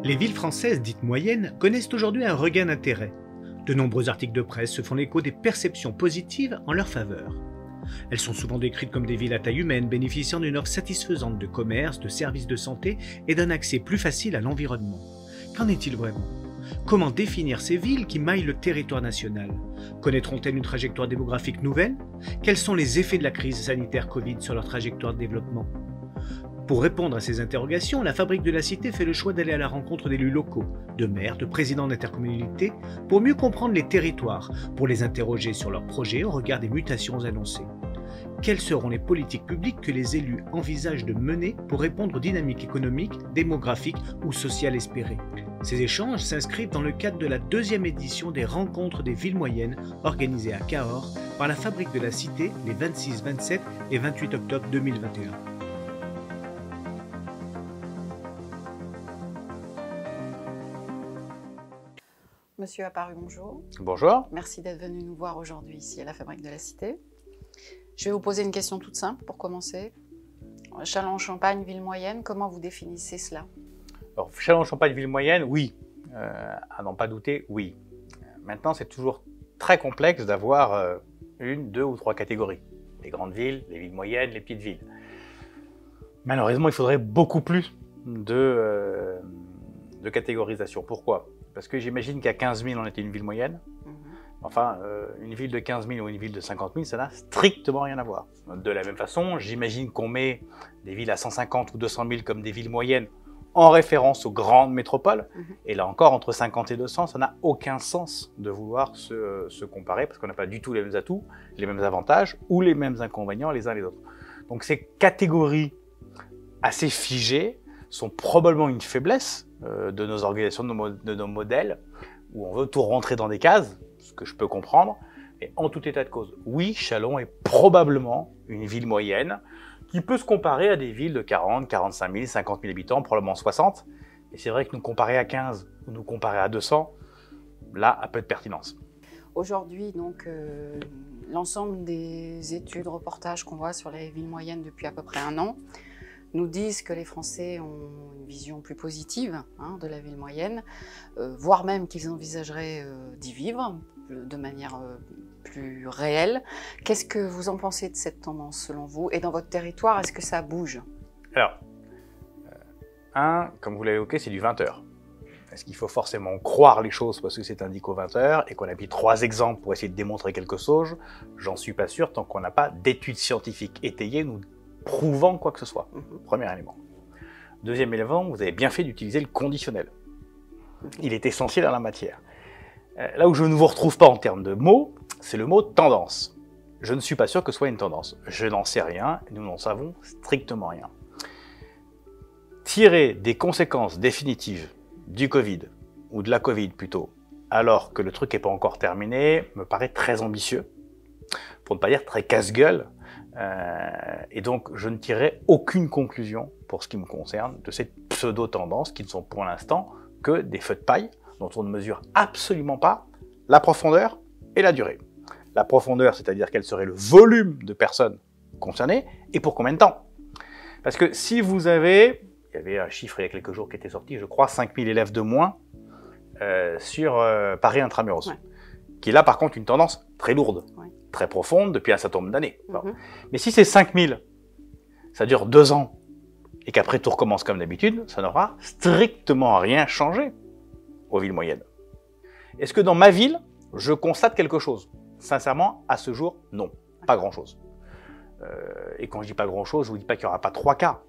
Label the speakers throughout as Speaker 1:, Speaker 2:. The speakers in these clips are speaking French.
Speaker 1: Les villes françaises dites moyennes connaissent aujourd'hui un regain d'intérêt. De nombreux articles de presse se font l'écho des perceptions positives en leur faveur. Elles sont souvent décrites comme des villes à taille humaine bénéficiant d'une offre satisfaisante de commerce, de services de santé et d'un accès plus facile à l'environnement. Qu'en est-il vraiment ? Comment définir ces villes qui maillent le territoire national ? Connaîtront-elles une trajectoire démographique nouvelle ? Quels sont les effets de la crise sanitaire Covid sur leur trajectoire de développement ? Pour répondre à ces interrogations, la Fabrique de la Cité fait le choix d'aller à la rencontre d'élus locaux, de maires, de présidents d'intercommunalités, pour mieux comprendre les territoires, pour les interroger sur leurs projets au regard des mutations annoncées. Quelles seront les politiques publiques que les élus envisagent de mener pour répondre aux dynamiques économiques, démographiques ou sociales espérées ? Ces échanges s'inscrivent dans le cadre de la deuxième édition des Rencontres des villes moyennes organisées à Cahors par la Fabrique de la Cité les 26, 27 et 28 octobre 2021.
Speaker 2: Monsieur Apparu, bonjour.
Speaker 3: Bonjour.
Speaker 2: Merci d'être venu nous voir aujourd'hui ici à la Fabrique de la Cité. Je vais vous poser une question toute simple pour commencer. Châlons-en-Champagne, ville moyenne, comment vous définissez cela?
Speaker 3: Alors, Châlons-en-Champagne, ville moyenne, oui. À n'en pas douter, oui. Maintenant, c'est toujours très complexe d'avoir une, deux ou trois catégories. Les grandes villes, les villes moyennes, les petites villes. Malheureusement, il faudrait beaucoup plus de catégorisation. Pourquoi ? Parce que j'imagine qu'à 15 000, on était une ville moyenne. Enfin, une ville de 15 000 ou une ville de 50 000, ça n'a strictement rien à voir. De la même façon, j'imagine qu'on met des villes à 150 ou 200 000 comme des villes moyennes en référence aux grandes métropoles. Et là encore, entre 50 et 200, ça n'a aucun sens de vouloir se comparer parce qu'on n'a pas du tout les mêmes atouts, les mêmes avantages ou les mêmes inconvénients les uns les autres. Donc ces catégories assez figées sont probablement une faiblesse de nos organisations, de nos modèles, où on veut tout rentrer dans des cases, ce que je peux comprendre. Et en tout état de cause, oui, Châlons est probablement une ville moyenne qui peut se comparer à des villes de 40, 45 000, 50 000 habitants, probablement 60. Et c'est vrai que nous comparer à 15 ou nous comparer à 200, là, a peu de pertinence.
Speaker 2: Aujourd'hui, donc, l'ensemble des études, reportages qu'on voit sur les villes moyennes depuis à peu près un an nous disent que les Français ont une vision plus positive de la ville moyenne, voire même qu'ils envisageraient d'y vivre de manière plus réelle. Qu'est-ce que vous en pensez de cette tendance selon vous? Et dans votre territoire, est-ce que ça bouge?
Speaker 3: Alors, comme vous l'avez évoqué, c'est du 20 heures. Est-ce qu'il faut forcément croire les choses parce que c'est indiqué aux 20 heures et qu'on a mis 3 exemples pour essayer de démontrer quelque chose? J'en suis pas sûr tant qu'on n'a pas d'études scientifiques étayées nous prouvant quoi que ce soit. Premier élément. Deuxième élément, vous avez bien fait d'utiliser le conditionnel. Il est essentiel dans la matière. Là où je ne vous retrouve pas en termes de mots, c'est le mot tendance. Je ne suis pas sûr que ce soit une tendance. Je n'en sais rien, nous n'en savons strictement rien. Tirer des conséquences définitives du Covid, ou de la Covid plutôt, alors que le truc n'est pas encore terminé, me paraît très ambitieux, pour ne pas dire très casse-gueule. Et donc, je ne tirerai aucune conclusion pour ce qui me concerne de ces pseudo-tendances qui ne sont pour l'instant que des feux de paille dont on ne mesure absolument pas la profondeur et la durée. La profondeur, c'est-à-dire quel serait le volume de personnes concernées et pour combien de temps. Parce que si vous avez, il y avait un chiffre il y a quelques jours qui était sorti, je crois 5 000 élèves de moins sur Paris Intramuros, qui est là par contre une tendance très lourde. Très profonde depuis un certain nombre d'années. Mais si c'est 5000, ça dure 2 ans, et qu'après tout recommence comme d'habitude, ça n'aura strictement rien changé aux villes moyennes. Est-ce que dans ma ville, je constate quelque chose? Sincèrement, à ce jour, non. Pas grand-chose. Et quand je dis pas grand-chose, je vous dis pas qu'il n'y aura pas 3 cas.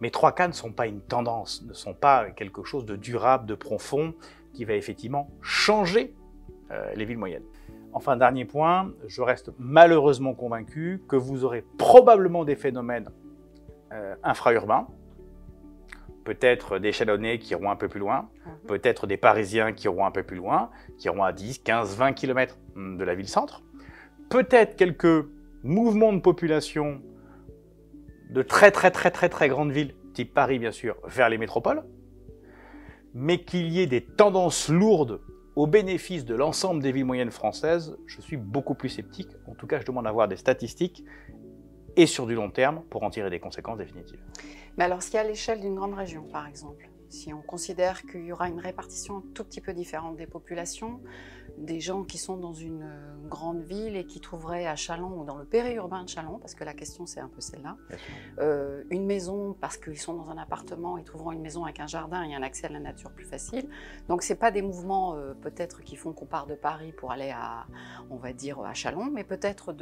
Speaker 3: Mais 3 cas ne sont pas une tendance, ne sont pas quelque chose de durable, de profond, qui va effectivement changer les villes moyennes. Enfin, dernier point, je reste malheureusement convaincu que vous aurez probablement des phénomènes infra-urbains, peut-être des Chalonnais qui iront un peu plus loin, peut-être des Parisiens qui iront un peu plus loin, qui iront à 10, 15, 20 km de la ville-centre, peut-être quelques mouvements de population de très grandes villes, type Paris bien sûr, vers les métropoles, mais qu'il y ait des tendances lourdes au bénéfice de l'ensemble des villes moyennes françaises, je suis beaucoup plus sceptique. En tout cas, je demande à voir des statistiques et sur du long terme pour en tirer des conséquences définitives.
Speaker 2: Mais alors, si à l'échelle d'une grande région, par exemple, Si on considère qu'il y aura une répartition un tout petit peu différente des populations, des gens qui sont dans une grande ville et qui trouveraient à Châlons ou dans le périurbain de Châlons, parce que la question c'est un peu celle-là, une maison parce qu'ils sont dans un appartement, ils trouveront une maison avec un jardin et un accès à la nature plus facile. Donc c'est pas des mouvements peut-être qui font qu'on part de Paris pour aller à, on va dire, à Châlons, mais peut-être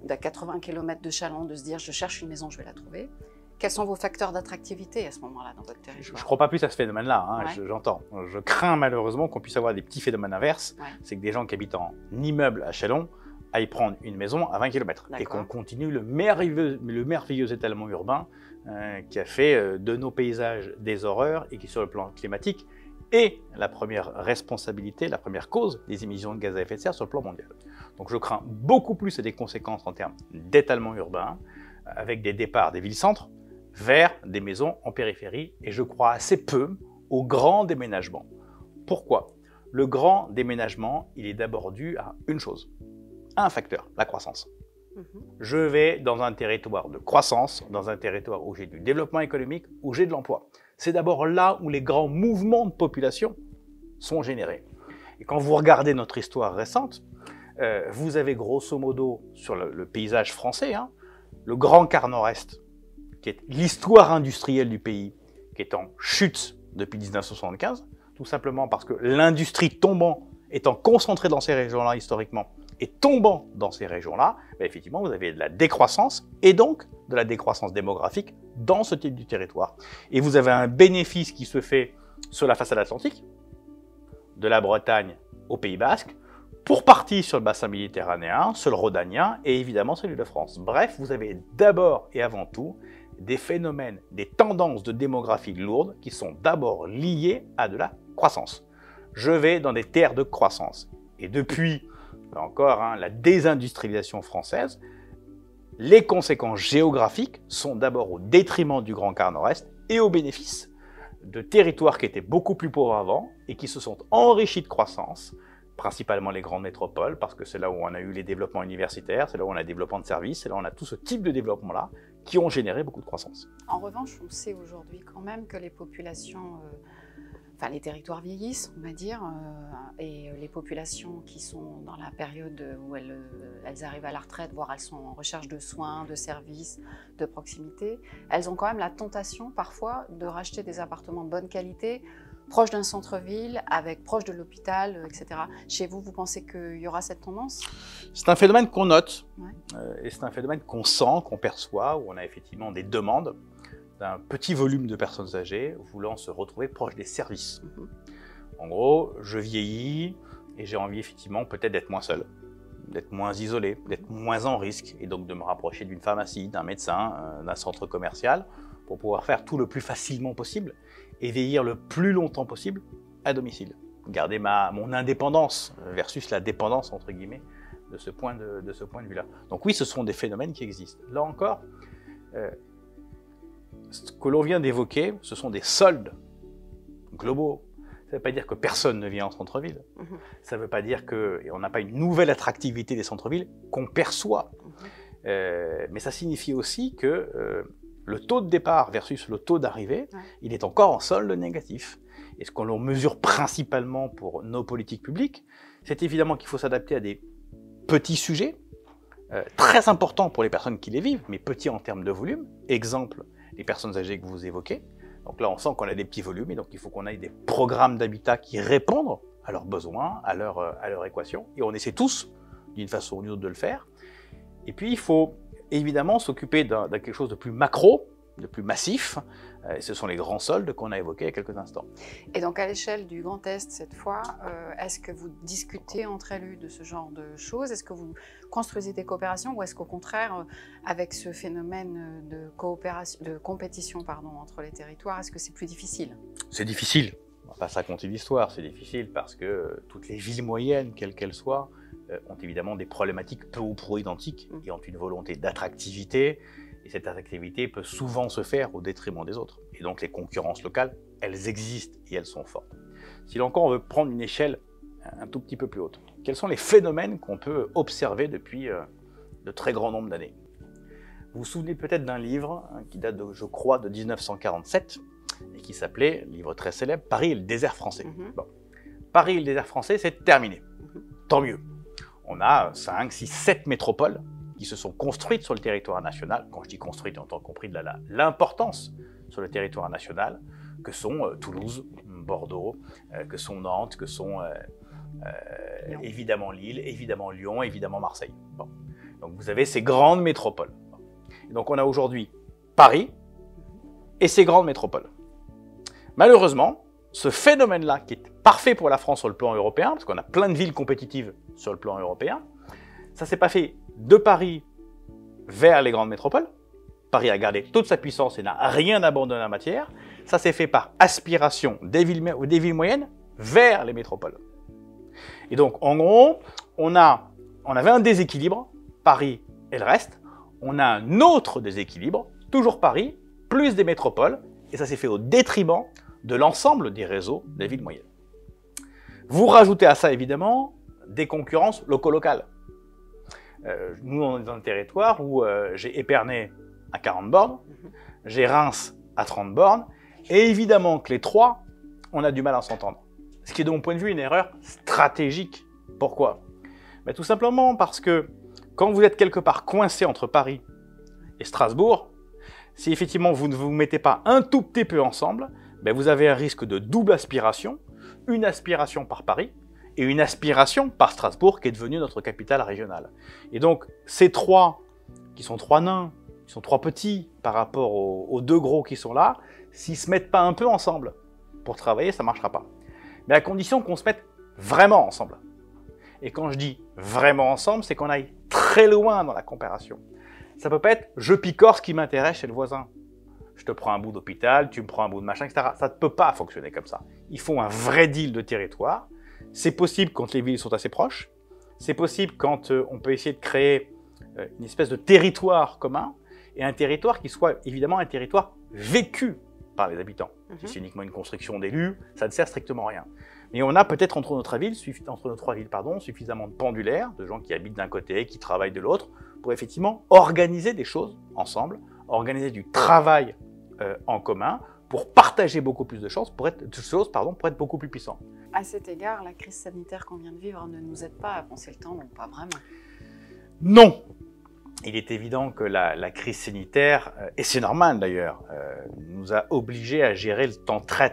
Speaker 2: d'à 80 km de Châlons, de se dire je cherche une maison, je vais la trouver. Quels sont vos facteurs d'attractivité à ce moment-là dans votre territoire?
Speaker 3: Je ne crois pas plus à ce phénomène-là, hein,
Speaker 2: Ouais.
Speaker 3: j'entends. Je crains malheureusement qu'on puisse avoir des petits phénomènes inverses.
Speaker 2: Ouais.
Speaker 3: C'est que des gens qui habitent en immeuble à Châlons aillent prendre une maison à 20 km. Et qu'on continue le merveilleux étalement urbain qui a fait de nos paysages des horreurs et qui, sur le plan climatique, est la première responsabilité, la première cause des émissions de gaz à effet de serre sur le plan mondial. Donc je crains beaucoup plus des conséquences en termes d'étalement urbain, avec des départs des villes-centres vers des maisons en périphérie, et je crois assez peu au grand déménagement. Pourquoi? Le grand déménagement, il est d'abord dû à une chose, à un facteur, la croissance. Je vais dans un territoire de croissance, dans un territoire où j'ai du développement économique, où j'ai de l'emploi. C'est d'abord là où les grands mouvements de population sont générés. Et quand vous regardez notre histoire récente, vous avez grosso modo sur le paysage français, hein, le grand quart nord-est, qui est l'histoire industrielle du pays, qui est en chute depuis 1975, tout simplement parce que l'industrie tombant, étant concentrée dans ces régions-là historiquement, et tombant dans ces régions-là, effectivement, vous avez de la décroissance, et donc de la décroissance démographique dans ce type de territoire. Et vous avez un bénéfice qui se fait sur la façade atlantique, de la Bretagne au Pays Basque, pour partie sur le bassin méditerranéen, sur le rhodanien, et évidemment celui de France. Bref, vous avez d'abord et avant tout des phénomènes, des tendances de démographie lourdes qui sont d'abord liées à de la croissance. Je vais dans des terres de croissance. Et depuis, là encore, hein, la désindustrialisation française, les conséquences géographiques sont d'abord au détriment du Grand Quart Nord-Est et au bénéfice de territoires qui étaient beaucoup plus pauvres avant et qui se sont enrichis de croissance, principalement les grandes métropoles, parce que c'est là où on a eu les développements universitaires, c'est là où on a le développement de services, c'est là où on a tout ce type de développement-là qui ont généré beaucoup de croissance.
Speaker 2: En revanche, on sait aujourd'hui quand même que les populations, enfin les territoires vieillissent, on va dire, et les populations qui sont dans la période où elles arrivent à la retraite, voire elles sont en recherche de soins, de services, de proximité, elles ont quand même la tentation parfois de racheter des appartements de bonne qualité, proche d'un centre-ville, proche de l'hôpital, etc. Chez vous, vous pensez qu'il y aura cette tendance?
Speaker 3: C'est un phénomène qu'on note,
Speaker 2: Ouais.
Speaker 3: Et c'est un phénomène qu'on sent, qu'on perçoit, où on a effectivement des demandes d'un petit volume de personnes âgées voulant se retrouver proche des services. En gros, je vieillis et j'ai envie effectivement peut-être d'être moins seul, d'être moins isolé, d'être moins en risque, et donc de me rapprocher d'une pharmacie, d'un médecin, d'un centre commercial, pour pouvoir faire tout le plus facilement possible et vieillir le plus longtemps possible à domicile. Garder mon indépendance versus la dépendance, entre guillemets, de ce point de vue-là. Donc oui, ce sont des phénomènes qui existent. Là encore, ce que l'on vient d'évoquer, ce sont des soldes globaux. Ça ne veut pas dire que personne ne vient en centre-ville. Ça ne veut pas dire qu'on n'a pas une nouvelle attractivité des centres-villes qu'on perçoit. Mais ça signifie aussi que le taux de départ versus le taux d'arrivée, il est encore en solde négatif. Et ce que l'on mesure principalement pour nos politiques publiques, c'est évidemment qu'il faut s'adapter à des petits sujets, très importants pour les personnes qui les vivent, mais petits en termes de volume. Exemple, les personnes âgées que vous évoquez. Donc là, on sent qu'on a des petits volumes, et donc il faut qu'on ait des programmes d'habitat qui répondent à leurs besoins, à leur équation. Et on essaie tous, d'une façon ou d'une autre, de le faire. Et puis, il faut évidemment s'occuper de quelque chose de plus macro, de plus massif. Ce sont les grands soldes qu'on a évoqués il y a quelques instants.
Speaker 2: Et donc, à l'échelle du Grand Est, cette fois, est-ce que vous discutez entre élus de ce genre de choses? Est-ce que vous construisez des coopérations, ou est-ce qu'au contraire, avec ce phénomène de compétition entre les territoires, est-ce que c'est plus difficile?
Speaker 3: C'est difficile. On ne va pas se raconter l'histoire. C'est difficile parce que toutes les villes moyennes, quelles qu'elles soient, ont évidemment des problématiques peu ou prou identiques et ont une volonté d'attractivité. Et cette attractivité peut souvent se faire au détriment des autres. Et donc les concurrences locales, elles existent et elles sont fortes. Si encore on veut prendre une échelle un tout petit peu plus haute, quels sont les phénomènes qu'on peut observer depuis de très grands nombres d'années? Vous vous souvenez peut-être d'un livre qui date, je crois, de 1947, et qui s'appelait, livre très célèbre, Paris et le désert français. Bon. Paris et le désert français, c'est terminé. Tant mieux. On a 5, 6, 7 métropoles qui se sont construites sur le territoire national. Quand je dis construites, on a compris de l'importance sur le territoire national, que sont Toulouse, Bordeaux, que sont Nantes, que sont évidemment Lille, évidemment Lyon, évidemment Marseille. Bon. Donc vous avez ces grandes métropoles. Et donc on a aujourd'hui Paris et ces grandes métropoles. Malheureusement, ce phénomène-là, qui est parfait pour la France sur le plan européen, parce qu'on a plein de villes compétitives sur le plan européen, ça ne s'est pas fait de Paris vers les grandes métropoles. Paris a gardé toute sa puissance et n'a rien abandonné en matière. Ça s'est fait par aspiration des villes moyennes vers les métropoles. Et donc, en gros, on avait un déséquilibre, Paris et le reste. On a un autre déséquilibre, toujours Paris, plus des métropoles, et ça s'est fait au détriment de l'ensemble des réseaux des villes moyennes. Vous rajoutez à ça, évidemment, des concurrences loco-locales. Nous, on est dans un territoire où j'ai Épernay à 40 bornes, j'ai Reims à 30 bornes, et évidemment que les trois, on a du mal à s'entendre. Ce qui est de mon point de vue une erreur stratégique. Pourquoi? Tout simplement parce que quand vous êtes quelque part coincé entre Paris et Strasbourg, si effectivement vous ne vous mettez pas un tout petit peu ensemble, vous avez un risque de double aspiration, une aspiration par Paris et une aspiration par Strasbourg qui est devenue notre capitale régionale. Et donc ces trois, qui sont trois nains, qui sont trois petits par rapport aux deux gros qui sont là, s'ils ne se mettent pas un peu ensemble pour travailler, ça ne marchera pas. Mais à condition qu'on se mette vraiment ensemble. Et quand je dis vraiment ensemble, c'est qu'on aille très loin dans la comparaison. Ça peut pas être « je picore ce qui m'intéresse chez le voisin ». Je te prends un bout d'hôpital, tu me prends un bout de machin, etc. Ça ne peut pas fonctionner comme ça. Il faut un vrai deal de territoire. C'est possible quand les villes sont assez proches. C'est possible quand on peut essayer de créer une espèce de territoire commun et un territoire qui soit évidemment un territoire vécu par les habitants. Si c'est uniquement une construction d'élus, ça ne sert strictement à rien. Mais on a peut-être entre nos trois villes, suffisamment de pendulaires, de gens qui habitent d'un côté, qui travaillent de l'autre, pour effectivement organiser des choses ensemble, organiser du travail en commun, pour partager beaucoup plus de choses, pour être beaucoup plus puissants.
Speaker 2: À cet égard, la crise sanitaire qu'on vient de vivre ne nous aide pas à penser le temps, non pas vraiment.
Speaker 3: Non. Il est évident que la crise sanitaire, et c'est normal d'ailleurs, nous a obligés à gérer le temps très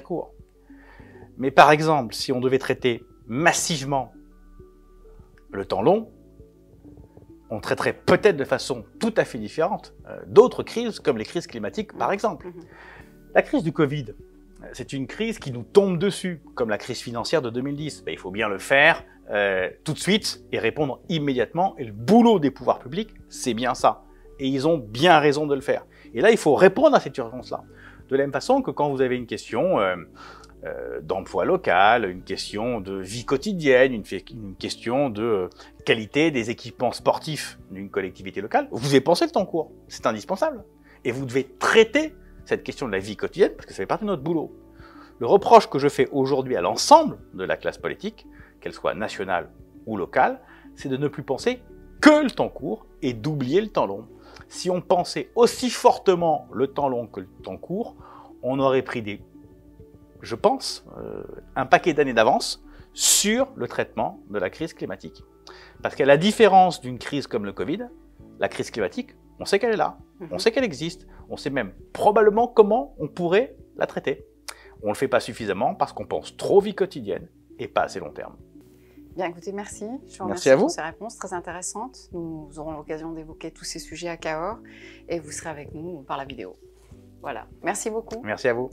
Speaker 3: court. Mais par exemple, si on devait traiter massivement le temps long, on traiterait peut-être de façon tout à fait différente d'autres crises, comme les crises climatiques par exemple. La crise du Covid, c'est une crise qui nous tombe dessus, comme la crise financière de 2010. Il faut bien le faire tout de suite et répondre immédiatement. Et le boulot des pouvoirs publics, c'est bien ça. Et ils ont bien raison de le faire. Et là, il faut répondre à cette urgence-là. De la même façon que quand vous avez une question d'emploi local, une question de vie quotidienne, une question de qualité des équipements sportifs d'une collectivité locale, vous devez penser le temps court. C'est indispensable. Et vous devez traiter cette question de la vie quotidienne parce que ça fait partie de notre boulot. Le reproche que je fais aujourd'hui à l'ensemble de la classe politique, qu'elle soit nationale ou locale, c'est de ne plus penser que le temps court et d'oublier le temps long. Si on pensait aussi fortement le temps long que le temps court, on aurait pris je pense, un paquet d'années d'avance sur le traitement de la crise climatique. Parce qu'à la différence d'une crise comme le Covid, la crise climatique, on sait qu'elle est là, on sait qu'elle existe, on sait même probablement comment on pourrait la traiter. On ne le fait pas suffisamment parce qu'on pense trop vie quotidienne et pas assez long terme.
Speaker 2: Bien, écoutez, merci. Je vous remercie
Speaker 3: Merci à vous.
Speaker 2: pour ces réponses très intéressantes. Nous aurons l'occasion d'évoquer tous ces sujets à Cahors et vous serez avec nous par la vidéo. Voilà. Merci beaucoup.
Speaker 3: Merci à vous.